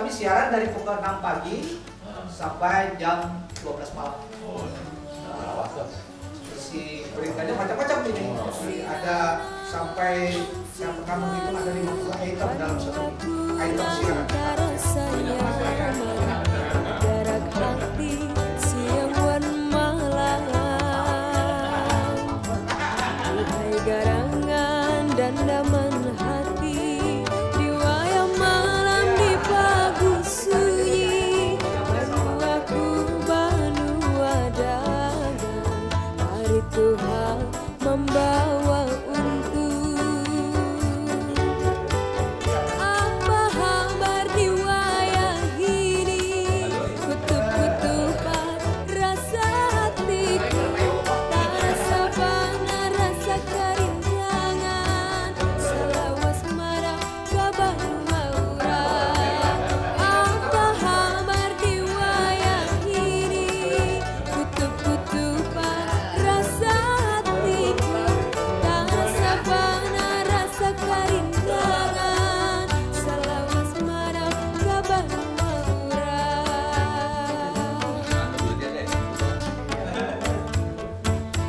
kami siaran dari pukul 6 pagi sampai jam 12 malam. Si beritanya macam-macam ini. Ada sampai yang pernah menghitung ada 50 item dalam satu item siaran. Jarak hati siang wan malam, hai garangan dan daman hati di wayang malam di bagus sunyi. Aku banua dagang hari Tuhan membawa untung. Apa kabar di wayang ini? Kutub-kutupan rasa hatiku, tak rasa bangga, rasa kerinjangan, selawas marah kabar maura. Apa kabar di wayang ini? Kutub-kutupan rasa hatiku, tak rasa bangga, rasa kerinjangan, selawas marah kabar maura.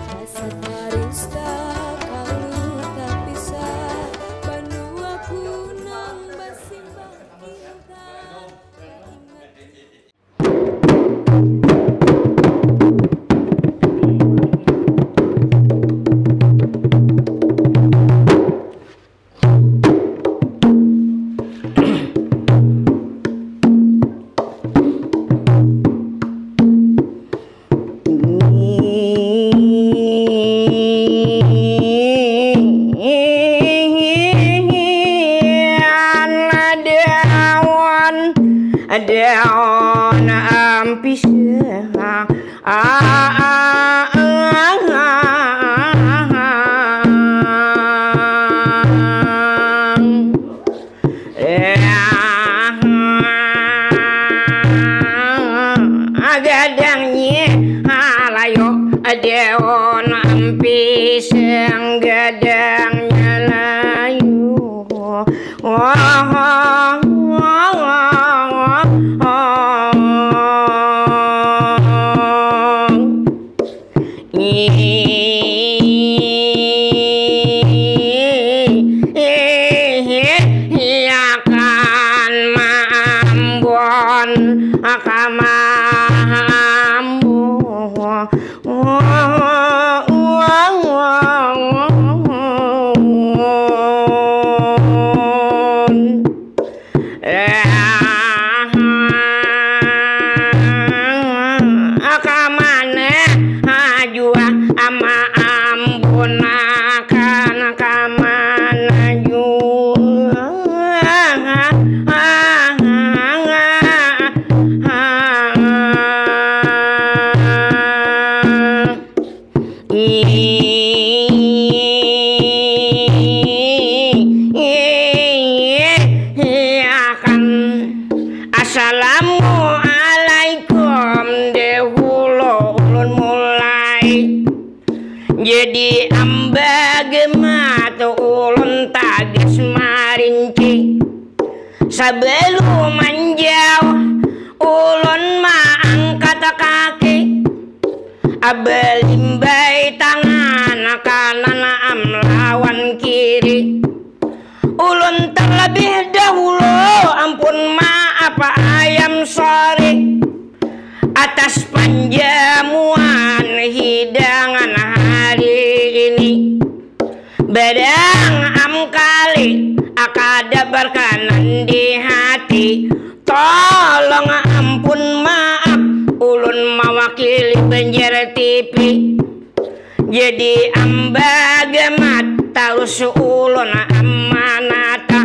Rasa tarista kalau tak pisah, banua kunang basimbang cinta. Daun ampis gadangnya halayo daun ampis gadangnya layu. Akan maambon akamane ajua ama ambon akan akamana jua Assalamualaikum dehulu ulun mulai jadi ambagemat ulun tages marinci sebelum menjauh ulun maangkat kaki abelimbai tangan kanan amlawan kiri ulun terlebih dahulu ampun maaf ayam sorry atas panjamuan hidangan hari ini. Bedang am kali akada berkanan di hati, tolong ampun maaf ulun mewakili penjara TV. Jadi ambagemat talus ulun amanata,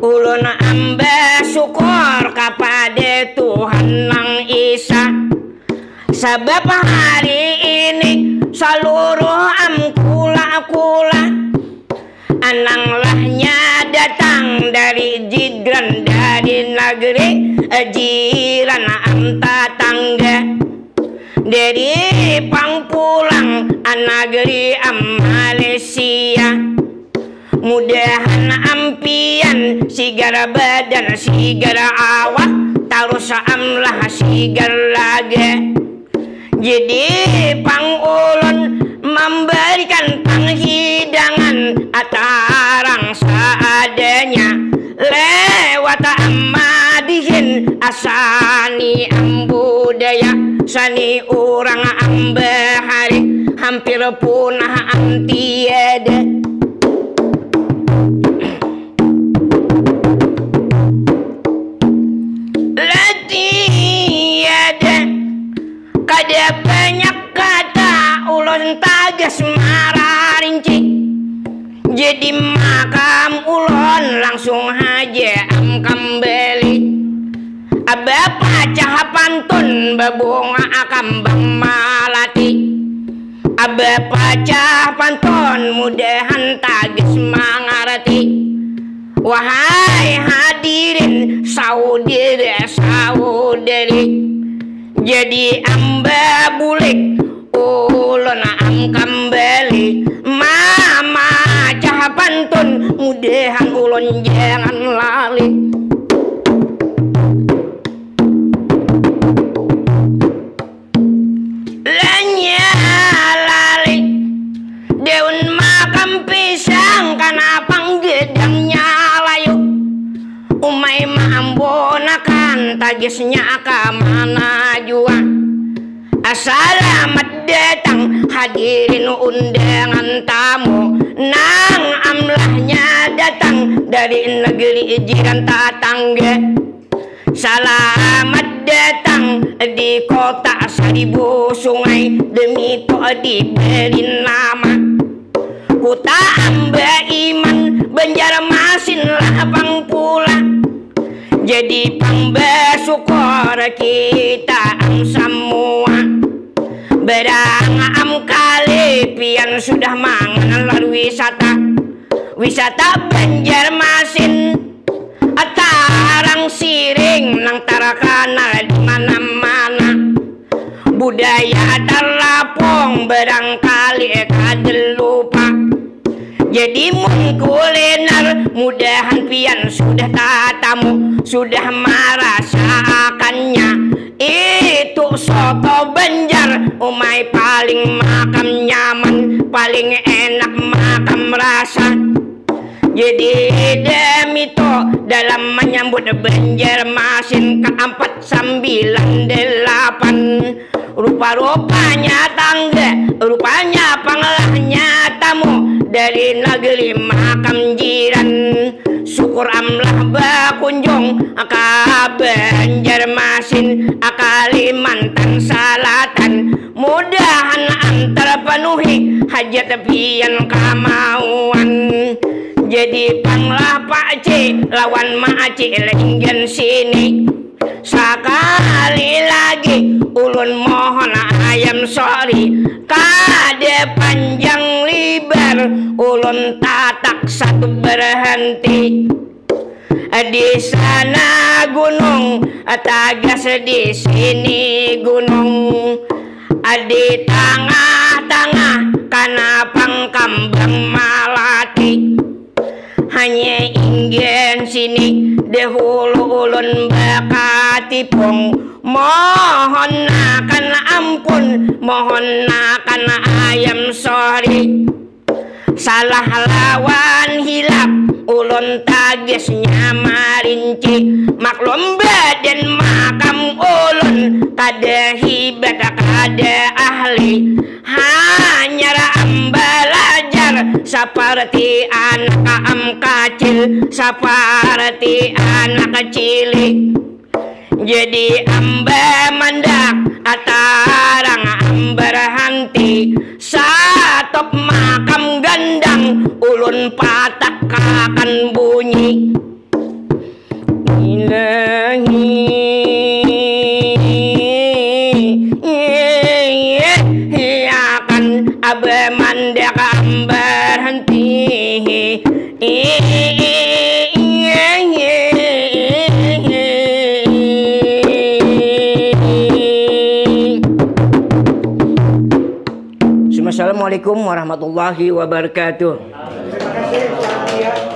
ulun amba syukur kepada Tuhan Nang Isa. Sebab hari ini seluruh kula ananglahnya datang dari jidran dari negeri jiran am tetangga, dari pangpulang negeri am Malaysia. mudahan ampian sigara badan sigara awak tarus amlah sigar laga. Jadi pangulun memberikan panghidangan atarang seadanya lewat amadihin asani ambudaya sani orang ambahari hampir punah tiada. Kada banyak kata ulun tagas mararinci. Jadi makam ulun langsung haja kembali. Abapa cah pantun babunga akambang malati. Abapa cah pantun mudahan tagas mangarati. Wahai hadirin saudara-saudari, jadi amba bulik ulun kembali. Mama cah pantun mudahan ulun jangan lali. Lanya lali daun makam pisang kana panggedangnya layu. Umay maambonakan tagisnya ke mana jua. Selamat datang hadirin undangan tamu. Nang amlahnya datang dari negeri jiran tetangga. Selamat datang di kota 1000 sungai demi to diberi nama. Kuta amba iman Banjarmasin lapang pula. Jadi pangbesyukur kita semua. Berang kali pian sudah mangan lalu wisata Banjarmasin. Atarang siring nang tarakana di mana-mana. Budaya terlapong barangkali kada lupa. Jadi mun kuliner mudahan pian sudah tatamu sudah merasakannya. Itu soto Banjar umay paling makam nyaman paling enak makam rasa. Jadi demi to dalam menyambut Banjarmasin ke-498. Rupa-rupanya tangga, rupanya panglahnya tamu dari negeri makam jiran. Syukur amlah bakunjung ke Banjarmasin, Kalimantan Selatan. Mudahan antar penuhi hajat pian kamauan. Jadi panglah pakcik lawan makcik lenggan sini. Sekali lagi ulun mohon ayam sorry kada panjang lebar ulun tatak satu berhenti. Di sana gunung tagas di sini gunung. Di tengah-tengah kana pangkambang malati. Hanya ingin sini dahulu ulun bakatipong. Mohon akan ampun, mohon akan ayam sorry. Salah lawan hilap ulun tagisnya marinci. Maklum badan makam ulun kada hibat kada ahli. Hanya belajar seperti anak kecil, seperti anak cilik. Jadi amba mandak atarang berhenti. Satop makam gandang ulun patak akan bunyi. Ilahi akan aba mandak berhenti. Assalamualaikum warahmatullahi wabarakatuh. kasih. Selamat ya.